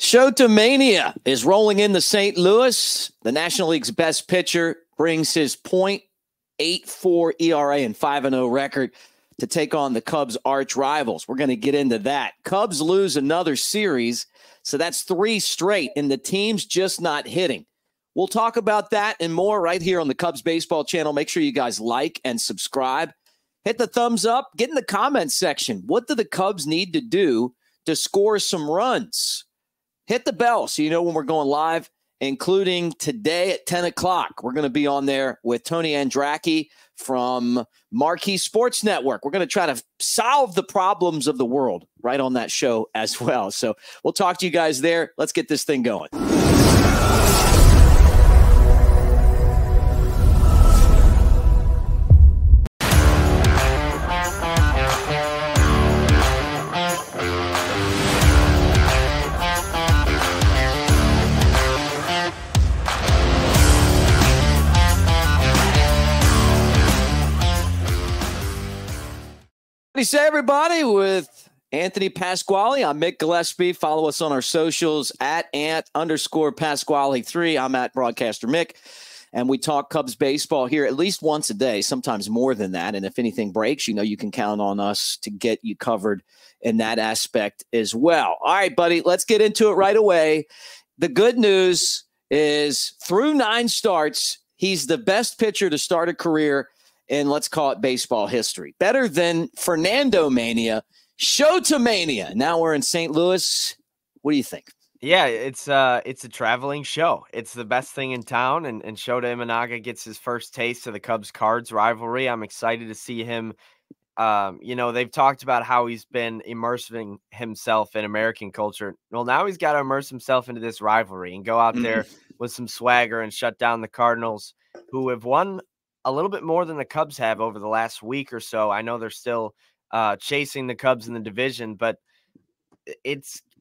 Shōtamania is rolling into St. Louis. The National League's best pitcher brings his .84 ERA and 5-0 record to take on the Cubs' arch rivals. We're going to get into that. Cubs lose another series, so that's 3 straight, and the team's just not hitting. We'll talk about that and more right here on the Cubs Baseball channel. Make sure you guys like and subscribe. Hit the thumbs up. Get in the comments section. What do the Cubs need to do to score some runs? Hit the bell so you know when we're going live, including today at 10 o'clock. We're going to be on there with Tony Andracki from Marquee Sports Network. We're going to try to solve the problems of the world right on that show as well. So we'll talk to you guys there. Let's get this thing going. Say everybody with Anthony Pasquale. I'm Mick Gillespie. Follow us on our socials at @_Pasquale3. I'm at Broadcaster Mick, and we talk Cubs baseball here at least once a day, sometimes more than that. And if anything breaks, you know you can count on us to get you covered in that aspect as well. All right, buddy, let's get into it right away. The good news is through 9 starts, he's the best pitcher to start a career in, let's call it, baseball history. Better than Fernando Mania, Shōtamania. Now we're in St. Louis. What do you think? Yeah, it's a traveling show. It's the best thing in town, and Shota Imanaga gets his first taste of the Cubs-Cards rivalry. I'm excited to see him. They've talked about how he's been immersing himself in American culture. Well, now he's got to immerse himself into this rivalry and go out there with some swagger and shut down the Cardinals, who have won a little bit more than the Cubs have over the last week or so. I know they're still chasing the Cubs in the division, but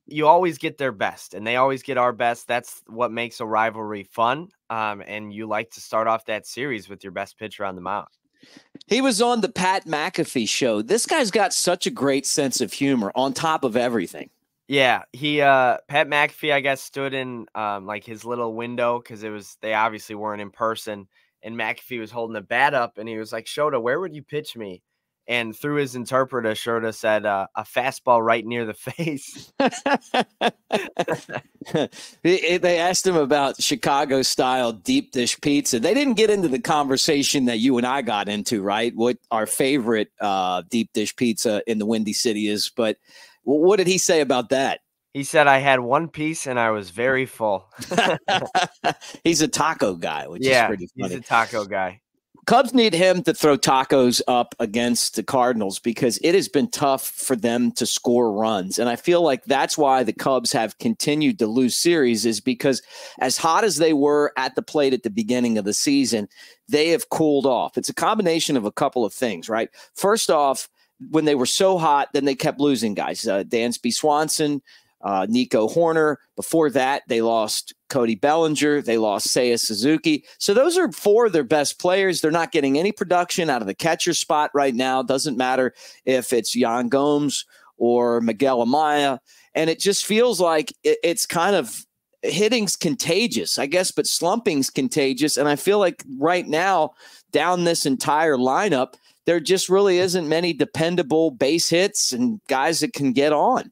you always get their best, and they always get our best. That's what makes a rivalry fun, and you like to start off that series with your best pitcher on the mound. He was on the Pat McAfee show. This guy's got such a great sense of humor on top of everything. Yeah, Pat McAfee, I guess, stood in like his little window because they obviously weren't in person. And McAfee was holding the bat up, and he was like, "Shota, where would you pitch me?" And through his interpreter, Shota said, "A fastball right near the face." They asked him about Chicago-style deep dish pizza. They didn't get into the conversation that you and I got into, right? What our favorite deep dish pizza in the Windy City is. But what did he say about that? He said, "I had one piece and I was very full." He's a taco guy, which is pretty funny. He's a taco guy. Cubs need him to throw tacos up against the Cardinals because it has been tough for them to score runs. And I feel like that's why the Cubs have continued to lose series, is because as hot as they were at the plate at the beginning of the season, they have cooled off. It's a combination of a couple of things, right? First off, when they were so hot, then they kept losing guys. Dansby Swanson, Nico Horner. Before that, they lost Cody Bellinger. They lost Seiya Suzuki. So those are 4 of their best players. They're not getting any production out of the catcher spot right now. Doesn't matter if it's Yan Gomes or Miguel Amaya. And it just feels like it's kind of hitting's contagious, I guess, but slumping's contagious. And I feel like right now, down this entire lineup, there just really isn't many dependable base hits and guys that can get on.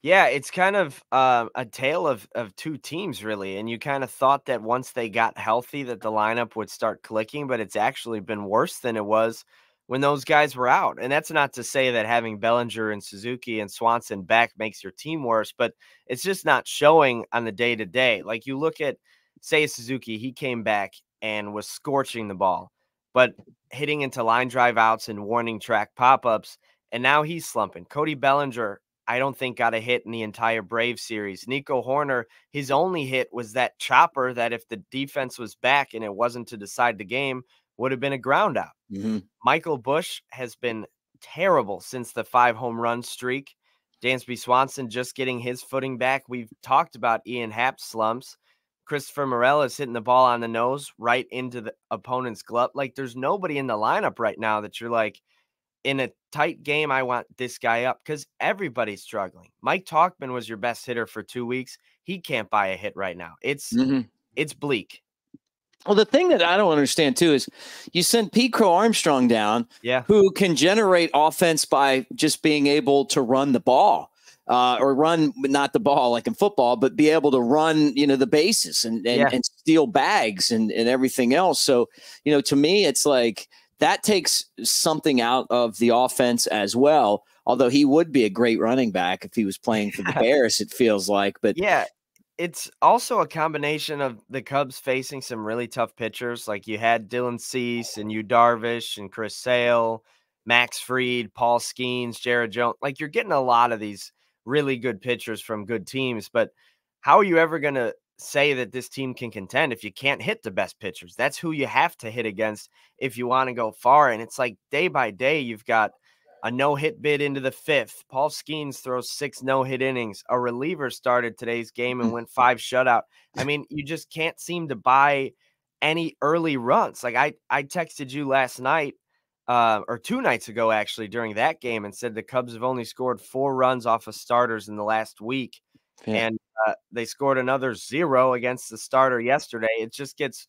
Yeah, it's kind of a tale of 2 teams, really. And you kind of thought that once they got healthy that the lineup would start clicking, but it's actually been worse than it was when those guys were out. And that's not to say that having Bellinger and Suzuki and Swanson back makes your team worse, but it's just not showing on the day-to-day. Like you look at, say, Suzuki, he came back and was scorching the ball, but hitting into line drive outs and warning track pop-ups, and now he's slumping. Cody Bellinger, I don't think got a hit in the entire Brave series. Nico Horner, his only hit was that chopper that if the defense was back and it wasn't to decide the game, would have been a ground out. Michael Busch has been terrible since the 5 home run streak. Dansby Swanson just getting his footing back. We've talked about Ian Happ's slumps. Christopher Morel is hitting the ball on the nose right into the opponent's glove. Like there's nobody in the lineup right now that you're like, in a tight game, I want this guy up because everybody's struggling. Mike Tauchman was your best hitter for 2 weeks. He can't buy a hit right now. It's bleak. Well, the thing that I don't understand too is you send Pete Crow Armstrong down, who can generate offense by just being able to run the ball, or run not the ball like in football, but be able to run, the bases and steal bags and everything else. So, to me, it's like that takes something out of the offense as well. Although he would be a great running back if he was playing for the Bears, it feels like. But yeah. It's also a combination of the Cubs facing some really tough pitchers. Like you had Dylan Cease and Yu Darvish and Chris Sale, Max Fried, Paul Skeens, Jared Jones. Like you're getting a lot of these really good pitchers from good teams. But how are you ever going to say that this team can contend if you can't hit the best pitchers? That's who you have to hit against if you want to go far. And it's like day by day, you've got a no-hit bid into the 5th. Paul Skeens throws 6 no-hit innings. A reliever started today's game and went 5 shutout. I mean, you just can't seem to buy any early runs. Like I texted you last night, or 2 nights ago, actually, during that game and said the Cubs have only scored 4 runs off of starters in the last week. Yeah. And they scored another 0 against the starter yesterday. It just gets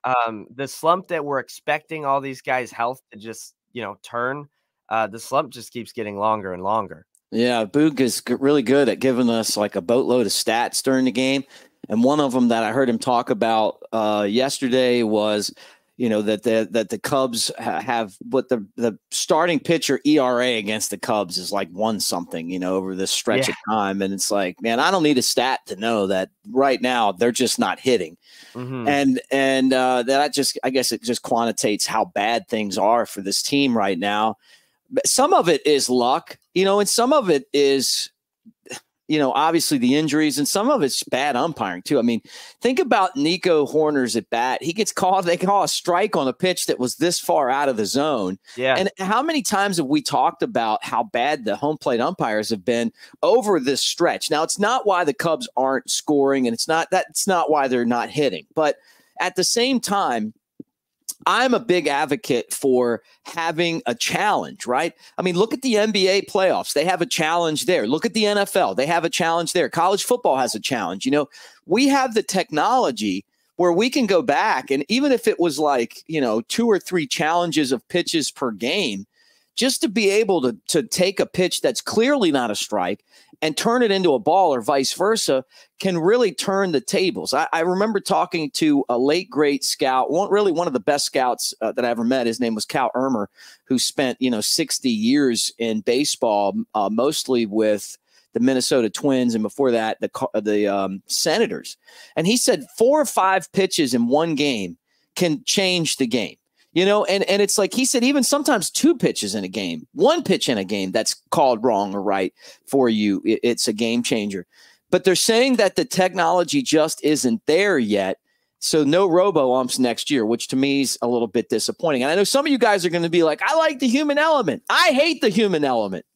the slump that we're expecting all these guys' health to just, turn. The slump just keeps getting longer and longer. Yeah, Boog is really good at giving us like a boatload of stats during the game. And one of them that I heard him talk about yesterday was, that the Cubs have what the starting pitcher ERA against the Cubs is like 1 something, over this stretch of time. And it's like, man, I don't need a stat to know that right now they're just not hitting. And that just, I guess it just quantitates how bad things are for this team right now. Some of it is luck, and some of it is, obviously the injuries, and some of it's bad umpiring too. I mean, think about Nico Horner's at bat. He gets called, they call a strike on a pitch that was this far out of the zone. Yeah. And how many times have we talked about how bad the home plate umpires have been over this stretch? Now, it's not why the Cubs aren't scoring, and that's not why they're not hitting. But at the same time, I'm a big advocate for having a challenge, right? I mean, look at the NBA playoffs. They have a challenge there. Look at the NFL. They have a challenge there. College football has a challenge. We have the technology where we can go back, and even if it was like, 2 or 3 challenges of pitches per game, just to be able to take a pitch that's clearly not a strike and turn it into a ball or vice versa can really turn the tables. I remember talking to a late great scout, one of the best scouts that I ever met. His name was Cal Ermer, who spent 60 years in baseball, mostly with the Minnesota Twins, and before that the Senators. And he said 4 or 5 pitches in one game can change the game. And it's like he said, even sometimes 2 pitches in a game, 1 pitch in a game that's called wrong or right for you, it's a game changer. But they're saying that the technology just isn't there yet. So no Robo Umps next year, which to me is a little bit disappointing. And I know some of you guys are going to be like, I like the human element. I hate the human element.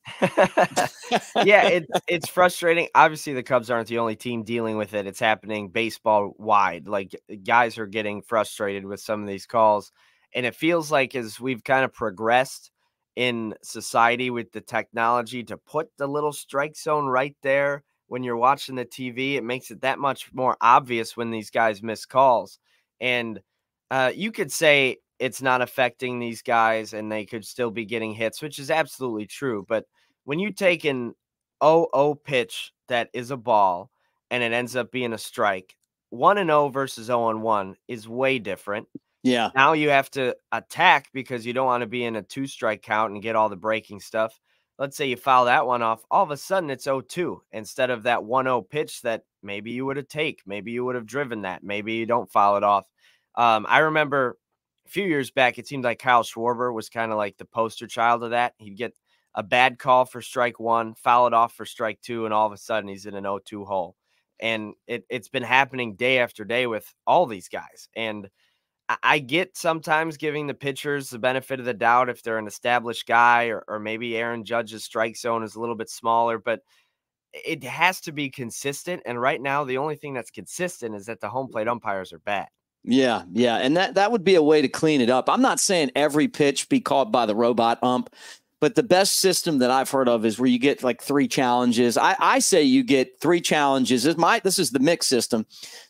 Yeah, it's frustrating. Obviously, the Cubs aren't the only team dealing with it. It's happening baseball wide. Like guys are getting frustrated with some of these calls. And it feels like as we've kind of progressed in society with the technology to put the little strike zone right there when you're watching the TV, it makes it that much more obvious when these guys miss calls. And you could say it's not affecting these guys and they could still be getting hits, which is absolutely true. But when you take an 0-0 pitch that is a ball and it ends up being a strike, 1-0 versus 0-1 is way different. Yeah. Now you have to attack because you don't want to be in a 2-strike count and get all the breaking stuff. Let's say you foul that one off. All of a sudden it's 0-2 instead of that 1-0 pitch that maybe you would have taken. Maybe you would have driven that. Maybe you don't foul it off. I remember a few years back, it seemed like Kyle Schwarber was kind of like the poster child of that. He'd get a bad call for strike 1, foul it off for strike 2, and all of a sudden he's in an 0-2 hole. And it's been happening day after day with all these guys. And I get sometimes giving the pitchers the benefit of the doubt if they're an established guy or maybe Aaron Judge's strike zone is a little bit smaller, but it has to be consistent. And right now, the only thing that's consistent is that the home plate umpires are bad. Yeah. And that would be a way to clean it up. I'm not saying every pitch be called by the robot ump, But the best system that I've heard of is where you get like 3 challenges. I say you get 3 challenges. This is the mixed system.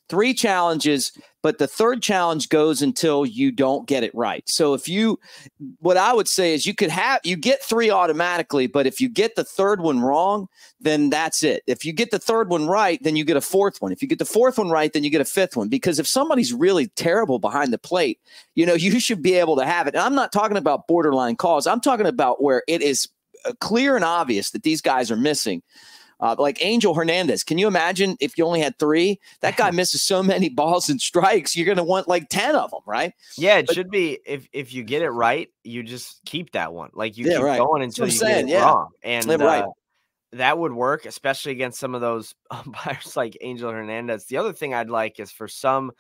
3 challenges, but the 3rd challenge goes until you don't get it right. So what I would say is you get 3 automatically, but if you get the 3rd one wrong, then that's it. If you get the 3rd one right, then you get a 4th one. If you get the 4th one right, then you get a 5th one. Because if somebody's really terrible behind the plate, you should be able to have it. And I'm not talking about borderline calls. I'm talking about where it is clear and obvious that these guys are missing. Like Angel Hernandez. Can you imagine if you only had 3? That guy misses so many balls and strikes, you're going to want like 10 of them, right? Yeah, it should be if you get it right, you just keep that one. Like you keep going until you get it wrong. And that would work, especially against some of those umpires like Angel Hernandez. The other thing I'd like is for some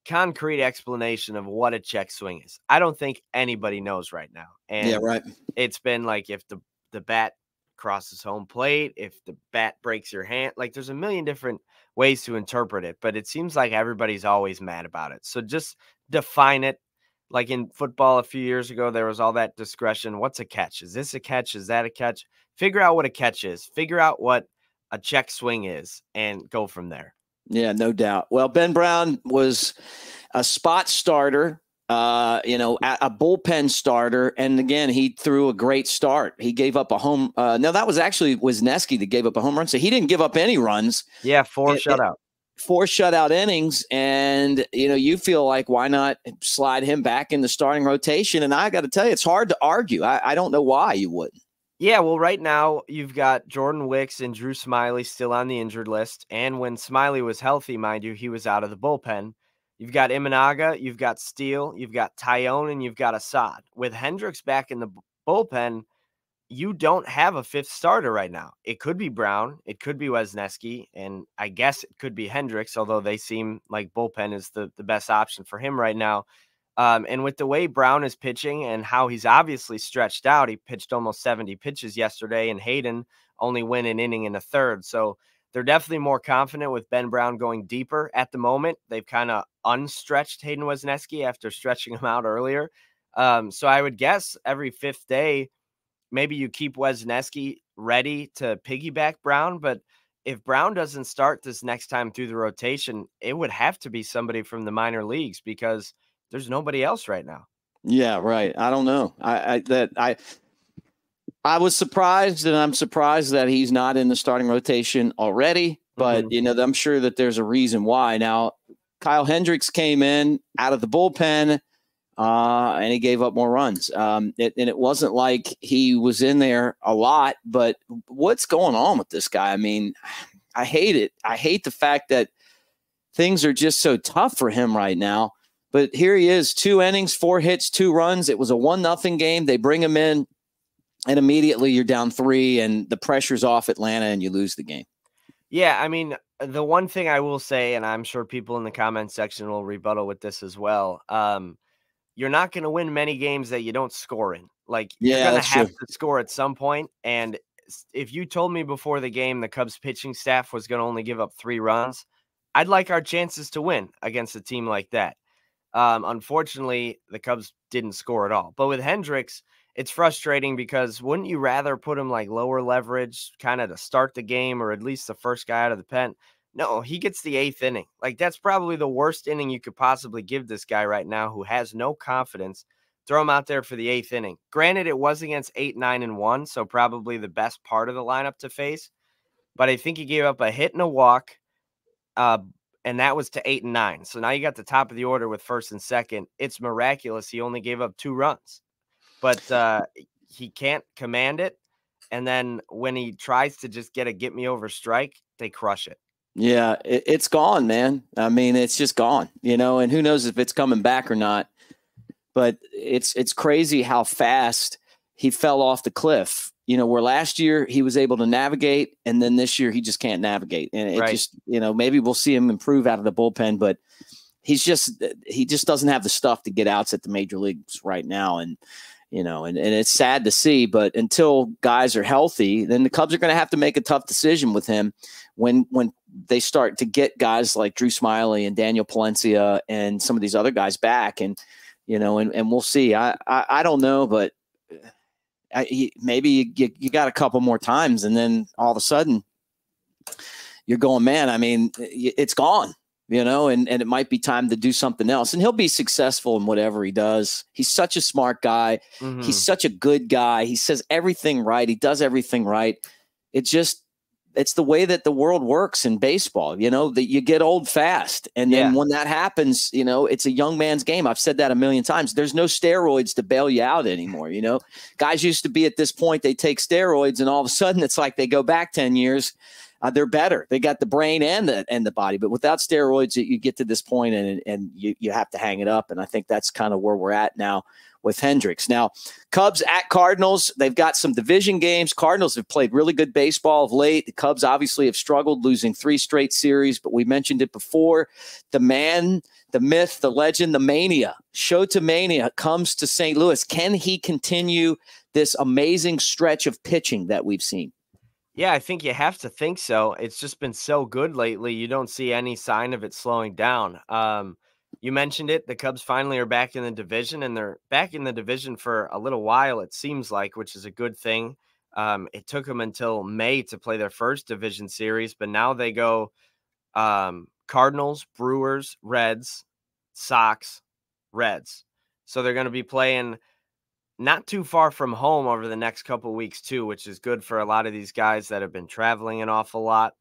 concrete explanation of what a check swing is. I don't think anybody knows right now. And it's been like if the bat crosses home plate, if the bat breaks your hand, like there's a million different ways to interpret it, but it seems like everybody's always mad about it. So just define it. Like in football a few years ago, there was all that discretion. What's a catch? Is this a catch? Is that a catch? Figure out what a catch is. Figure out what a check swing is and go from there. Yeah, no doubt. Well, Ben Brown was a spot starter, a bullpen starter. And again, he threw a great start. He gave up a home. No, that was actually Wisniewski that gave up a home run. So he didn't give up any runs. Yeah, 4 shutout innings. And, you feel like, why not slide him back in the starting rotation? And I got to tell you, it's hard to argue. I don't know why you wouldn't. Yeah, well, right now you've got Jordan Wicks and Drew Smyly still on the injured list. And when Smyly was healthy, mind you, he was out of the bullpen. You've got Imanaga, you've got Steele, you've got Tyone, and you've got Assad. With Hendricks back in the bullpen, you don't have a 5th starter right now. It could be Brown, it could be Wisniewski, and I guess it could be Hendricks, although they seem like bullpen is the best option for him right now. And with the way Brown is pitching and how he's obviously stretched out, he pitched almost 70 pitches yesterday, and Hayden only went an inning and a third. So they're definitely more confident with Ben Brown going deeper at the moment. They've kind of unstretched Hayden Wisniewski after stretching him out earlier. So I would guess every 5th day, maybe you keep Wisniewski ready to piggyback Brown. But if Brown doesn't start this next time through the rotation, it would have to be somebody from the minor leagues because there's nobody else right now. Yeah, right. I don't know. I was surprised, and I'm surprised that he's not in the starting rotation already. But, I'm sure that there's a reason why. Now, Kyle Hendricks came in out of the bullpen, and he gave up more runs. And it wasn't like he was in there a lot. But what's going on with this guy? I mean, I hate it. I hate the fact that things are just so tough for him right now. But here he is, 2 innings, 4 hits, 2 runs. It was a 1-0 game. They bring him in, and immediately you're down 3, and the pressure's off Atlanta, and you lose the game. Yeah, I mean, the one thing I will say, and I'm sure people in the comment section will rebuttal with this as well, you're not going to win many games that you don't score in. Like, you're going to have to score at some point, and if you told me before the game the Cubs pitching staff was going to only give up 3 runs, I'd like our chances to win against a team like that. Unfortunately, the Cubs didn't score at all. But with Hendricks, it's frustrating because wouldn't you rather put him like lower leverage kind of to start the game or at least the first guy out of the pen? No, he gets the 8th inning. Like that's probably the worst inning you could possibly give this guy right now who has no confidence. Throw him out there for the 8th inning. Granted, it was against 8, 9, and 1, so probably the best part of the lineup to face. But I think he gave up a hit and a walk. And that was to 8 and 9. So now you got the top of the order with 1st and 2nd. It's miraculous. He only gave up 2 runs, but he can't command it. And then when he tries to just get me over strike, they crush it. Yeah, it's gone, man. I mean, it's just gone, and who knows if it's coming back or not, but it's crazy how fast he fell off the cliff. Where last year he was able to navigate, and then this year he just can't navigate. And it just, maybe we'll see him improve out of the bullpen, but he just doesn't have the stuff to get outs at the major leagues right now. And, and it's sad to see, but until guys are healthy, then the Cubs are going to have to make a tough decision with him when they start to get guys like Drew Smyly and Daniel Palencia and some of these other guys back. And, and we'll see. I don't know, but maybe you got a couple more times, and then all of a sudden you're going, man, I mean, it's gone, you know, and it might be time to do something else. And he'll be successful in whatever he does. He's such a smart guy. Mm-hmm. He's such a good guy. He says everything right. He does everything right. It's the way that the world works in baseball, you know, that you get old fast. And then when that happens, you know, it's a young man's game. I've said that a million times. There's no steroids to bail you out anymore. You know, guys used to be at this point, they take steroids and all of a sudden it's like they go back 10 years. They're better. They got the brain and the body, but without steroids, you get to this point and you have to hang it up. And I think that's kind of where we're at now with Hendricks. Now, Cubs at Cardinals, they've got some division games. Cardinals have played really good baseball of late. The Cubs obviously have struggled, losing 3 straight series, but we mentioned it before. The man, the myth, the legend, the mania, Shōtamania comes to St. Louis. Can he continue this amazing stretch of pitching that we've seen? Yeah, I think you have to think so. It's just been so good lately. You don't see any sign of it slowing down. You mentioned it. The Cubs finally are back in the division, and they're back in the division for a little while, it seems like, which is a good thing. It took them until May to play their first division series, but now they go Cardinals, Brewers, Reds, Sox, Reds. So they're going to be playing not too far from home over the next couple of weeks too, which is good for a lot of these guys that have been traveling an awful lot.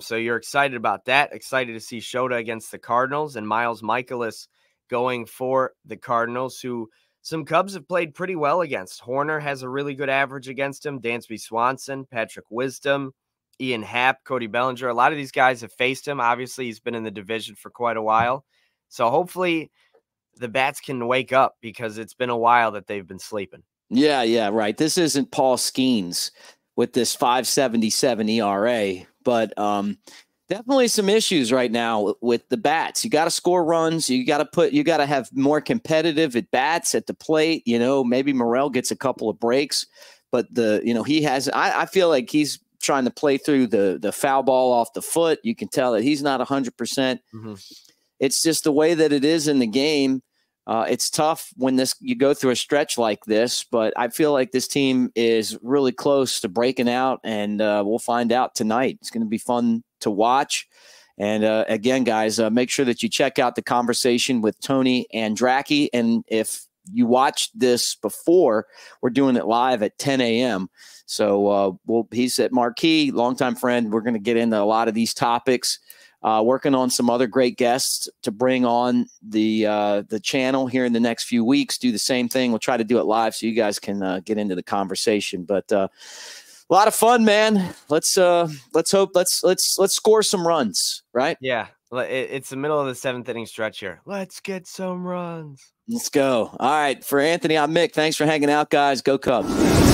So you're excited about that. Excited to see Shota against the Cardinals and Miles Mikolas going for the Cardinals, who some Cubs have played pretty well against. Horner has a really good average against him. Dansby Swanson, Patrick Wisdom, Ian Happ, Cody Bellinger. A lot of these guys have faced him. Obviously, he's been in the division for quite a while. So hopefully the bats can wake up, because it's been a while that they've been sleeping. Yeah, right. This isn't Paul Skeens with this 5.77 ERA, but definitely some issues right now with the bats. You got to score runs. You got to have more competitive at bats at the plate. You know, maybe Morel gets a couple of breaks, but he has. I feel like he's trying to play through the foul ball off the foot. You can tell that he's not 100%. Mm-hmm. It's just the way that it is in the game. It's tough when you go through a stretch like this, but I feel like this team is really close to breaking out, and we'll find out tonight. It's going to be fun to watch. And again, guys, make sure that you check out the conversation with Tony Andracki. And if you watched this before, we're doing it live at 10 a.m. So he's at Marquee, longtime friend. We're going to get into a lot of these topics. Working on some other great guests to bring on the channel here in the next few weeks. Do the same thing. We'll try to do it live so you guys can get into the conversation. But a lot of fun, man. Let's score some runs, right? Yeah, it's the middle of the 7th inning stretch here. Let's get some runs. Let's go. All right, for Anthony, I'm Mick. Thanks for hanging out, guys. Go Cubs.